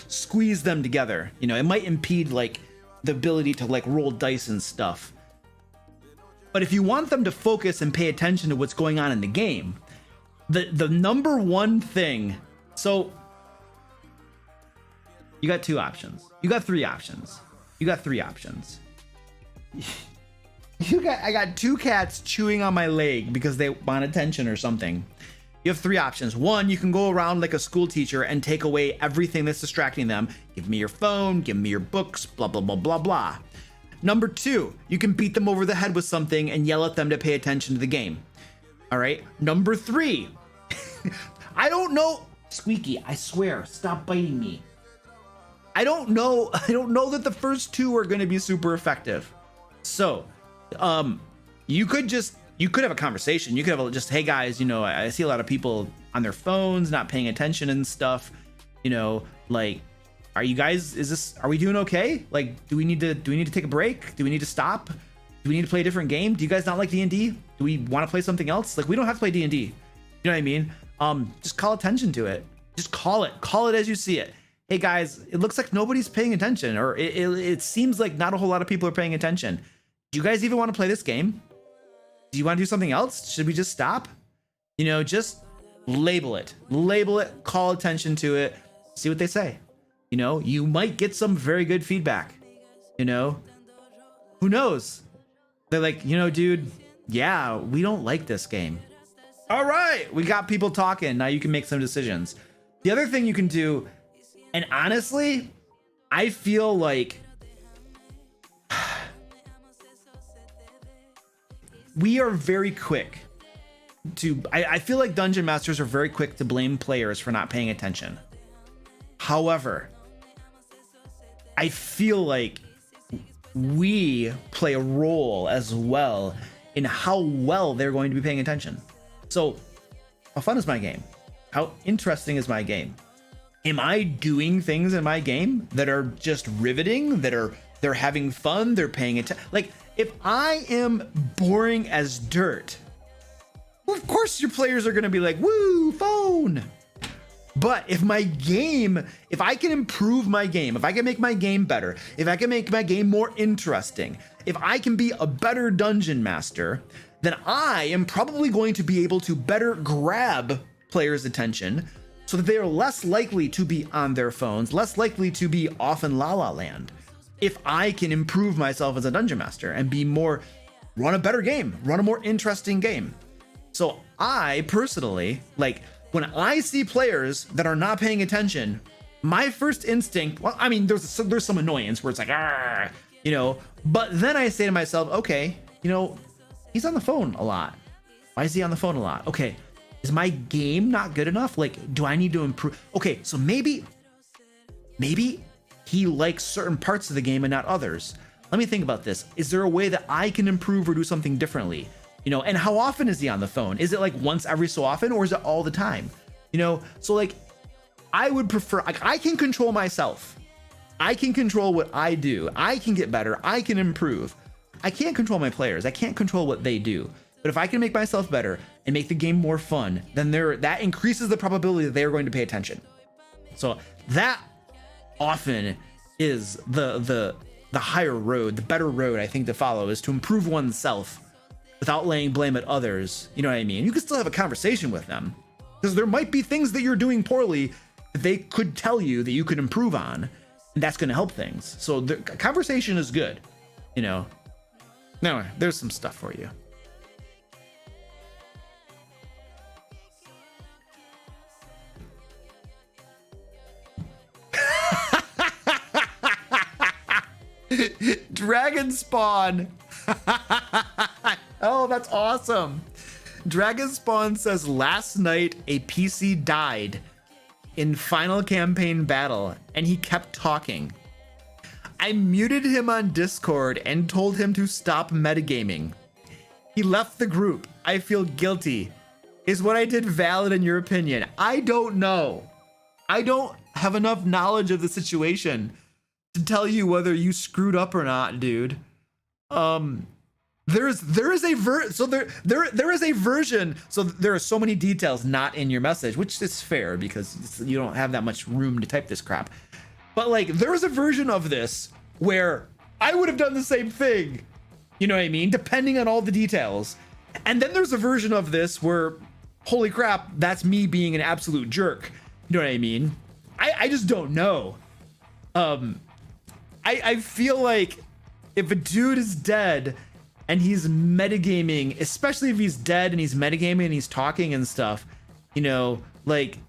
squeeze them together. You know, it might impede like the ability to like roll dice and stuff. But if you want them to focus and pay attention to what's going on in the game, the number one thing, so you got two options. You got three options. I got two cats chewing on my leg because they want attention or something. You have three options. One, you can go around like a school teacher and take away everything that's distracting them. Give me your phone, give me your books, blah, blah, blah, blah, blah. Number two, you can beat them over the head with something and yell at them to pay attention to the game. All right. Number three, I don't know. Squeaky, I swear, stop biting me. I don't know that the first two are going to be super effective. So, you could have a conversation. You could have just, hey guys, you know, I see a lot of people on their phones, not paying attention and stuff. You know, like, are we doing okay? Like, do we need to take a break? Do we need to stop? Do we need to play a different game? Do you guys not like D&D? Do we want to play something else? Like, we don't have to play D&D. You know what I mean? Just call attention to it. Just call it as you see it. Hey guys, it looks like nobody's paying attention, or it seems like not a whole lot of people are paying attention. Do you guys even want to play this game? Do you want to do something else? Should we just stop? You know, just label it, call attention to it, see what they say. You know, you might get some very good feedback. You know, who knows? They're like, you know, dude, yeah, we don't like this game. All right, we got people talking. Now you can make some decisions. The other thing you can do, and honestly, I feel like we are very quick to, I feel like dungeon masters are very quick to blame players for not paying attention. However, I feel like we play a role as well in how well they're going to be paying attention. So, how fun is my game? How interesting is my game? Am I doing things in my game that are just riveting, they're having fun, they're paying attention? Like, if I am boring as dirt, well, of course your players are going to be like, woo, phone. But if my game, if I can improve my game, if I can make my game better, if I can make my game more interesting, if I can be a better dungeon master, then I am probably going to be able to better grab players' attention so that they are less likely to be on their phones, less likely to be off in La La Land. If I can improve myself as a dungeon master and be more, run a better game, run a more interesting game. So I personally, like, when I see players that are not paying attention, my first instinct, well, I mean, there's some annoyance where it's like, ah, you know, but then I say to myself, okay, you know, he's on the phone a lot. Why is he on the phone a lot? Okay, is my game not good enough? Like, do I need to improve? Okay, so maybe he likes certain parts of the game and not others. Let me think about this. Is there a way that I can improve or do something differently? You know, and how often is he on the phone? Is it like once every so often, or is it all the time? You know, so like, I would prefer, like, I can control myself. I can control what I do. I can get better. I can improve. I can't control my players. I can't control what they do. But if I can make myself better and make the game more fun, then that increases the probability that they are going to pay attention. So that often is the higher road, the better road, I think, to follow, is to improve oneself without laying blame at others. You know what I mean? You can still have a conversation with them, because there might be things that you're doing poorly that they could tell you that you could improve on, and that's going to help things. So the conversation is good, you know. Now, there's some stuff for you. Dragon Spawn. Oh, that's awesome. Dragon Spawn says, last night a PC died in final campaign battle and he kept talking. I muted him on Discord and told him to stop metagaming. He left the group. I feel guilty. Is what I did valid in your opinion? I don't know. I don't have enough knowledge of the situation to tell you whether you screwed up or not, dude. There is a version. So there are so many details not in your message, which is fair because you don't have that much room to type this crap. But like, there is a version of this where I would have done the same thing. You know what I mean? Depending on all the details. And then there's a version of this where, holy crap, that's me being an absolute jerk. You know what I mean? I just don't know. I feel like if a dude is dead and he's metagaming, especially if he's dead and he's metagaming and he's talking and stuff, you know, like,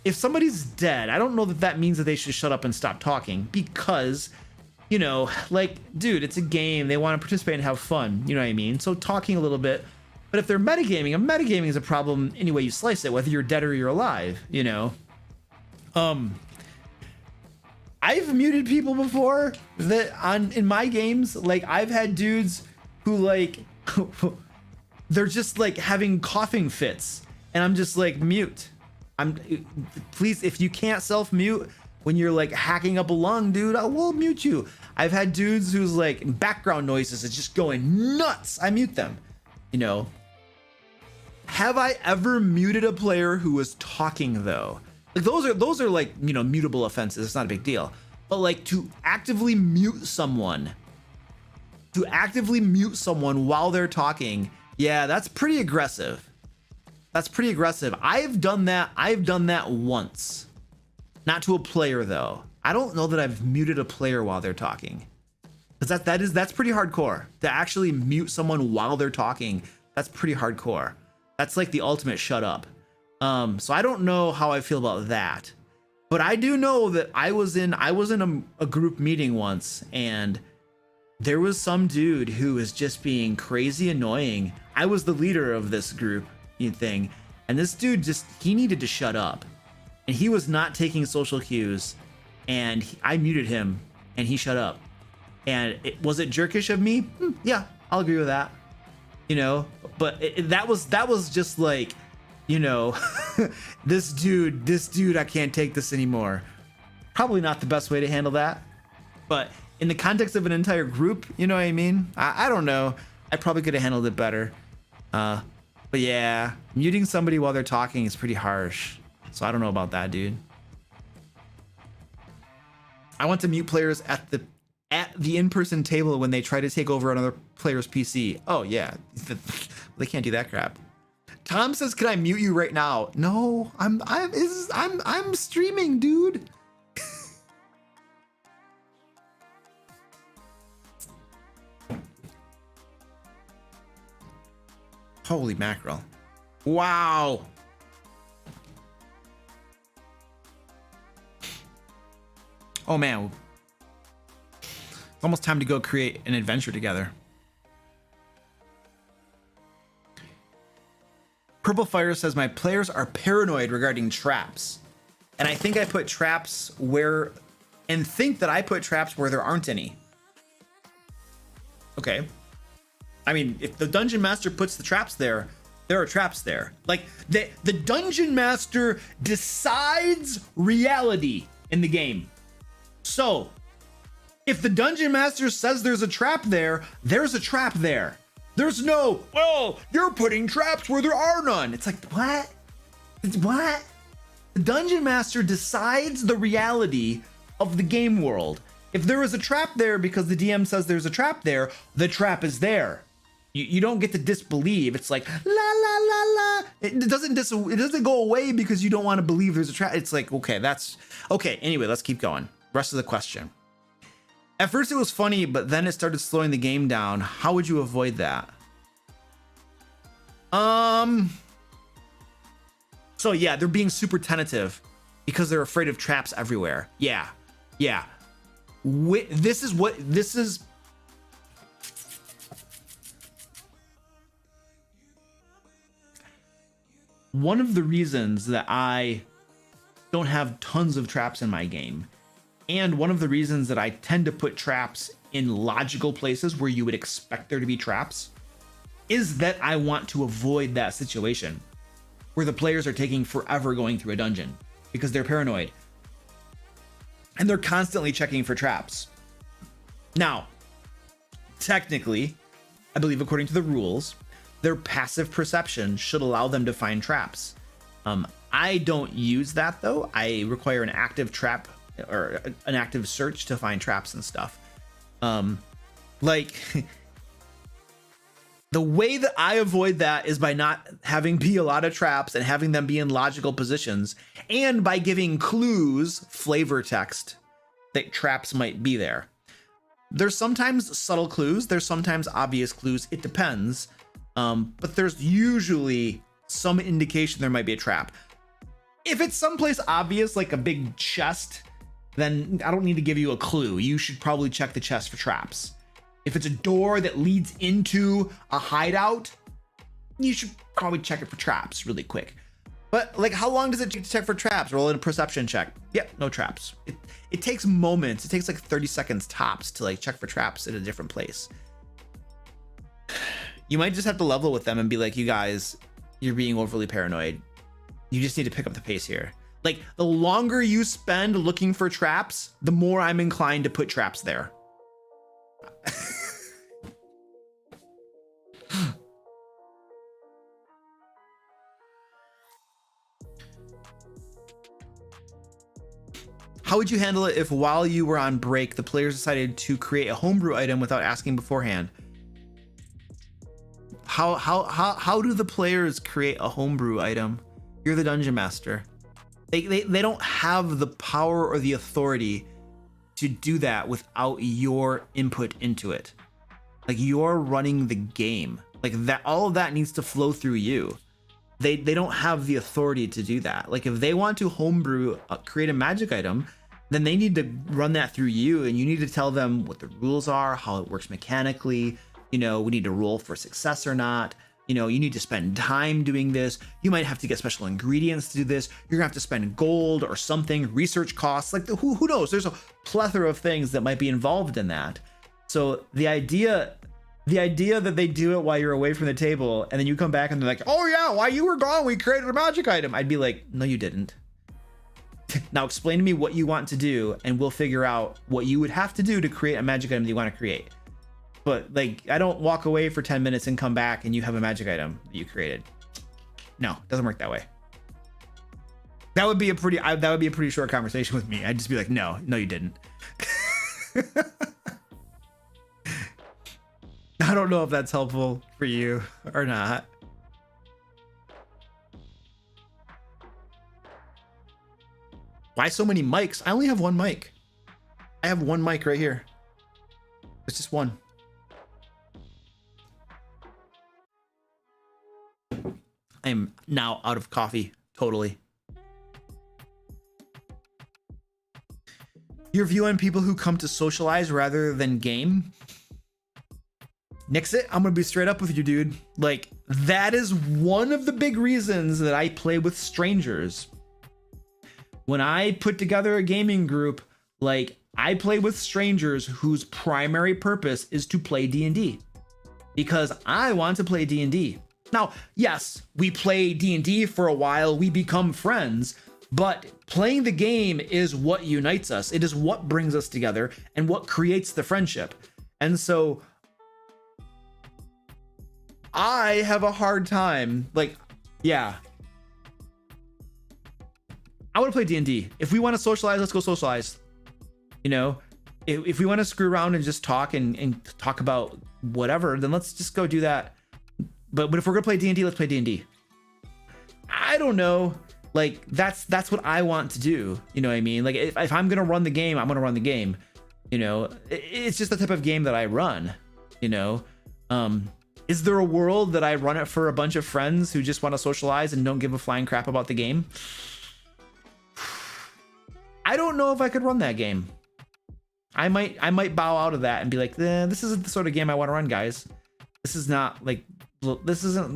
if somebody's dead, I don't know that that means that they should shut up and stop talking, because, you know, like, dude, it's a game. They want to participate and have fun. You know what I mean? So talking a little bit. But if they're metagaming, and metagaming is a problem any way you slice it, whether you're dead or you're alive, you know? I've muted people before that in my games. Like, I've had dudes who, like, they're just like having coughing fits, and I'm just like, mute. Please, if you can't self-mute when you're like hacking up a lung, dude, I will mute you. I've had dudes who's like background noises is just going nuts. I mute them, you know. Have I ever muted a player who was talking though? Like, those are like, you know, mutable offenses. It's not a big deal. But like, to actively mute someone while they're talking, yeah, that's pretty aggressive. That's pretty aggressive. I've done that once. Not to a player though. I don't know that I've muted a player while they're talking. Because that's pretty hardcore. To actually mute someone while they're talking, that's pretty hardcore. That's like the ultimate shut up. So I don't know how I feel about that. But I do know that I was in a group meeting once, and there was some dude who was just being crazy annoying. I was the leader of this group thing, and this dude he needed to shut up, and he was not taking social cues, and I muted him and he shut up. And was it jerkish of me? Yeah, I'll agree with that, you know. But that was just like, you know, this dude, I can't take this anymore. Probably not the best way to handle that, but in the context of an entire group, you know what I mean? I don't know. I probably could have handled it better. But yeah, muting somebody while they're talking is pretty harsh. So I don't know about that, dude. I want to mute players at the in-person table when they try to take over another player's PC. Oh yeah, they can't do that crap. Tom says, "Can I mute you right now?" No, I'm streaming, dude. Holy mackerel! Wow. Oh man, it's almost time to go create an adventure together. Purple Fire says, my players are paranoid regarding traps. And I think I put traps where, and think that I put traps where there aren't any. Okay. I mean, if the Dungeon Master puts the traps there, there are traps there. Like, the Dungeon Master decides reality in the game. So, if the Dungeon Master says there's a trap there, there's a trap there. There's no, well, you're putting traps where there are none. It's like, what? What? The Dungeon Master decides the reality of the game world. If there is a trap there because the DM says there's a trap there, the trap is there. You don't get to disbelieve. It's like, la, la, la, la. It doesn't go away because you don't want to believe there's a trap. It's like, okay, that's, okay, anyway, let's keep going. Rest of the question. At first it was funny, but then it started slowing the game down. How would you avoid that? So yeah, they're being super tentative because they're afraid of traps everywhere. Yeah. This is one of the reasons that I don't have tons of traps in my game. And one of the reasons that I tend to put traps in logical places where you would expect there to be traps is that I want to avoid that situation where the players are taking forever going through a dungeon because they're paranoid and they're constantly checking for traps. Now, technically, I believe according to the rules, their passive perception should allow them to find traps. I don't use that though. I require an active trap or an active search to find traps and stuff. Like the way that I avoid that is by not having be a lot of traps and having them be in logical positions, and by giving clues, flavor text, that traps might be there. There's sometimes subtle clues, there's sometimes obvious clues, it depends. But there's usually some indication there might be a trap. If it's someplace obvious, like a big chest, then I don't need to give you a clue. You should probably check the chest for traps. If it's a door that leads into a hideout, you should probably check it for traps really quick. But like, how long does it take to check for traps? Roll in a perception check. Yep, no traps. It takes moments. It takes like 30 seconds tops to like check for traps in a different place. You might just have to level with them and be like, you guys, you're being overly paranoid. You just need to pick up the pace here. Like, the longer you spend looking for traps, the more I'm inclined to put traps there. How would you handle it if while you were on break, the players decided to create a homebrew item without asking beforehand? How do the players create a homebrew item? You're the dungeon master. They don't have the power or the authority to do that without your input into it. Like, you're running the game. Like, that, all of that needs to flow through you. They don't have the authority to do that. Like, if they want to homebrew, create a magic item, then they need to run that through you, and you need to tell them what the rules are, how it works mechanically. You know, we need to roll for success or not. You know, you need to spend time doing this. You might have to get special ingredients to do this. You're gonna have to spend gold or something, research costs, like who knows? There's a plethora of things that might be involved in that. So the idea the idea that they do it while you're away from the table and then you come back and they're like, oh yeah, while you were gone, we created a magic item. I'd be like, no, you didn't. Now explain to me what you want to do and we'll figure out what you would have to do to create a magic item that you want to create. But like, I don't walk away for 10 minutes and come back and you have a magic item that you created. No, it doesn't work that way. That would be a pretty short conversation with me. I'd just be like, no, you didn't. I don't know if that's helpful for you or not. Why so many mics? I only have one mic. I have one mic right here. It's just one. I am now out of coffee, totally. Your view on people who come to socialize rather than game? Nix it, I'm gonna be straight up with you, dude. Like, that is one of the big reasons that I play with strangers. When I put together a gaming group, like, I play with strangers whose primary purpose is to play D&D. Because I want to play D&D. Now, yes, we play D&D for a while, we become friends, but playing the game is what unites us. It is what brings us together and what creates the friendship. And so I have a hard time, like, yeah. I want to play D&D. If we want to socialize, let's go socialize. You know, if we want to screw around and just talk and talk about whatever, then let's just go do that. But if we're gonna play D&D, let's play D&D. I don't know. Like, that's what I want to do. You know what I mean? Like, if I'm gonna run the game, I'm gonna run the game. You know, it's just the type of game that I run. You know, is there a world that I run it for a bunch of friends who just want to socialize and don't give a flying crap about the game? I don't know if I could run that game. I might bow out of that and be like, this isn't the sort of game I want to run, guys. This isn't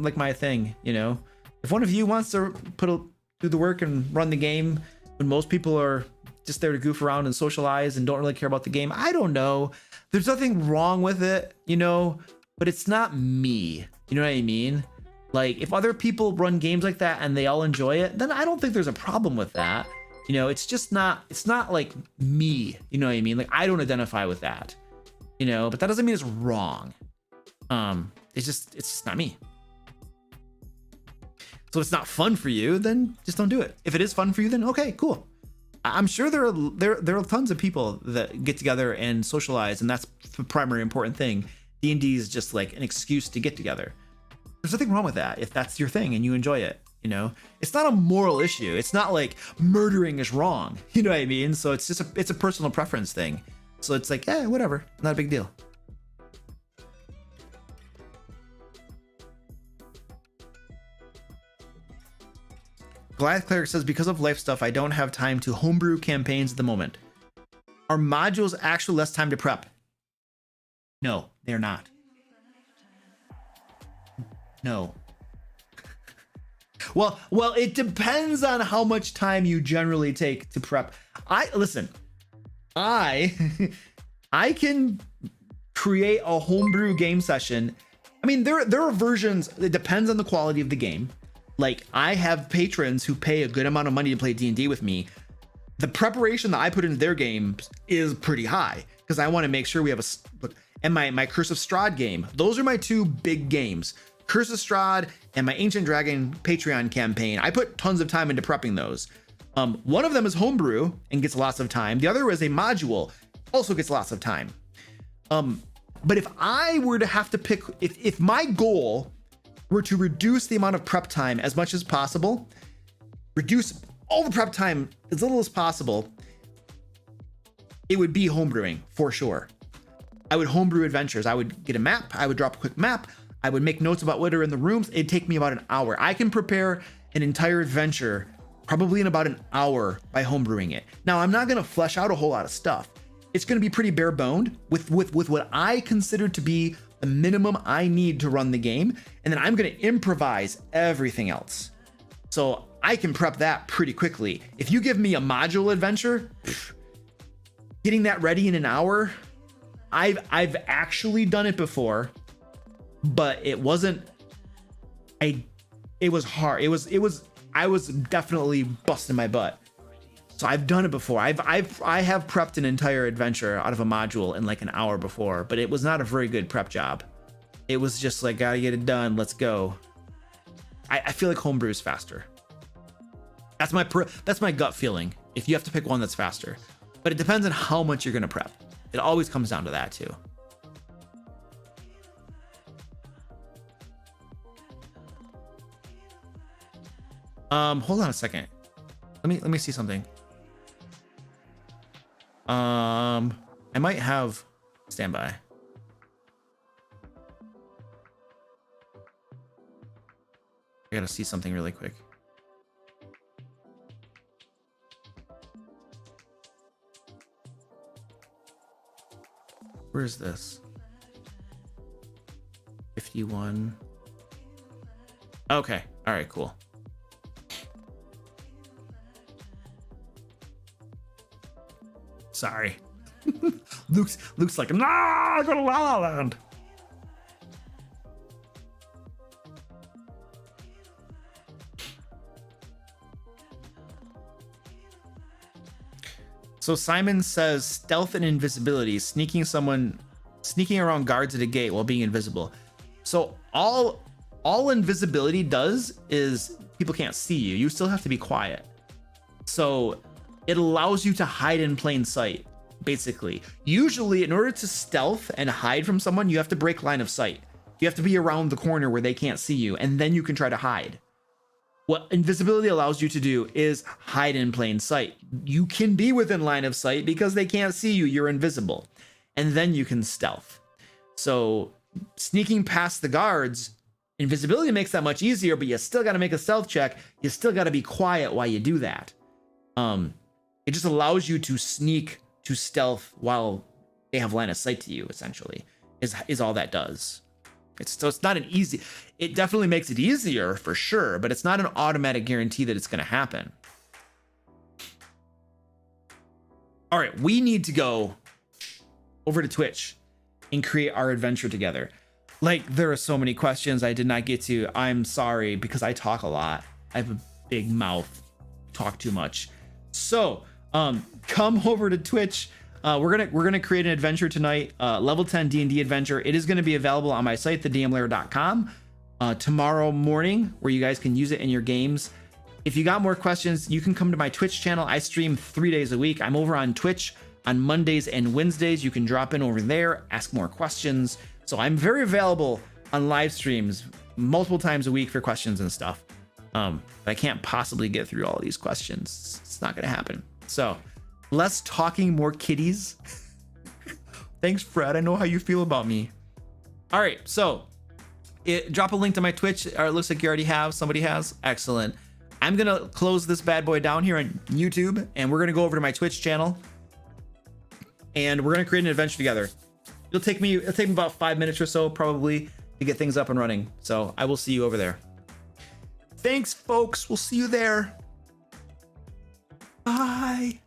like my thing, you know. If one of you wants to do the work and run the game when most people are just there to goof around and socialize and don't really care about the game, I don't know. There's nothing wrong with it, you know, but it's not me. You know what I mean? Like, if other people run games like that and they all enjoy it, then I don't think there's a problem with that. You know, it's not like me, you know what I mean? Like, I don't identify with that, you know, but that doesn't mean it's wrong. It's just not me. So if it's not fun for you, then just don't do it. If it is fun for you, then okay, cool. I'm sure there are tons of people that get together and socialize, and that's the primary important thing. D&D is just like an excuse to get together. There's nothing wrong with that if that's your thing and you enjoy it. You know, it's not a moral issue. It's not like murdering is wrong. You know what I mean? So it's just it's a personal preference thing. So it's like, yeah, whatever, not a big deal. Goliath Cleric says, because of life stuff, I don't have time to homebrew campaigns at the moment. Are modules actually less time to prep? No, they're not. No. Well, it depends on how much time you generally take to prep. I can create a homebrew game session. I mean, there are versions. It depends on the quality of the game. Like, I have patrons who pay a good amount of money to play D&D with me. The preparation that I put into their games is pretty high because I want to make sure we have and my Curse of Strahd game. Those are my two big games. Curse of Strahd and my Ancient Dragon Patreon campaign. I put tons of time into prepping those. One of them is homebrew and gets lots of time. The other is a module, also gets lots of time. But if I were to have to pick, if my goal were to reduce the amount of prep time as much as possible, reduce all the prep time as little as possible, it would be homebrewing for sure. I would homebrew adventures. I would get a map. I would drop a quick map. I would make notes about what are in the rooms. It'd take me about an hour. I can prepare an entire adventure probably in about an hour by homebrewing it. Now, I'm not going to flesh out a whole lot of stuff. It's going to be pretty bare boned with what I consider to be the minimum I need to run the game. And then I'm going to improvise everything else. So I can prep that pretty quickly. If you give me a module adventure, getting that ready in an hour, I've actually done it before. but it wasn't. It was hard. I was definitely busting my butt. So I've done it before. I have prepped an entire adventure out of a module in like an hour before, but it was not a very good prep job. It was just like, gotta get it done. Let's go. I feel like homebrew is faster. That's my gut feeling. If you have to pick one that's faster, but it depends on how much you're gonna prep. It always comes down to that too. Hold on a second. Let me see something. I might have standby. I gotta see something really quick. Where is this? 51. Okay. All right, cool. Sorry. Luke's like, nah, I go to La La Land. So Simon says stealth and invisibility, sneaking around guards at a gate while being invisible. So all invisibility does is people can't see you. You still have to be quiet. So it allows you to hide in plain sight, basically. Usually, in order to stealth and hide from someone, you have to break line of sight. You have to be around the corner where they can't see you, and then you can try to hide. What invisibility allows you to do is hide in plain sight. You can be within line of sight because they can't see you, you're invisible. And then you can stealth. So sneaking past the guards, invisibility makes that much easier, but you still got to make a stealth check. You still got to be quiet while you do that. It just allows you to sneak to stealth while they have line of sight to you, essentially, is all that does. It's not an easy, it definitely makes it easier for sure, but it's not an automatic guarantee that it's going to happen. All right, we need to go over to Twitch and create our adventure together. Like, there are so many questions I did not get to. I'm sorry, because I talk a lot. I have a big mouth, talk too much. So come over to Twitch. We're gonna create an adventure tonight, level 10 D&D adventure. It is going to be available on my site, thedmlair.com, tomorrow morning, where you guys can use it in your games. If you got more questions, you can come to my Twitch channel. I stream 3 days a week. I'm over on Twitch on Mondays and Wednesdays. You can drop in over there, ask more questions. So I'm very available on live streams multiple times a week for questions and stuff. But I can't possibly get through all of these questions. It's not gonna happen. So less talking, more kitties. Thanks, Fred. I know how you feel about me. All right, so drop a link to my Twitch, or it looks like you already have. Somebody has. Excellent. I'm gonna close this bad boy down here on YouTube, and we're gonna go over to my Twitch channel, and we're gonna create an adventure together. It'll take me about 5 minutes or so, probably, to get things up and running. So I will see you over there. Thanks, folks. We'll see you there. Bye.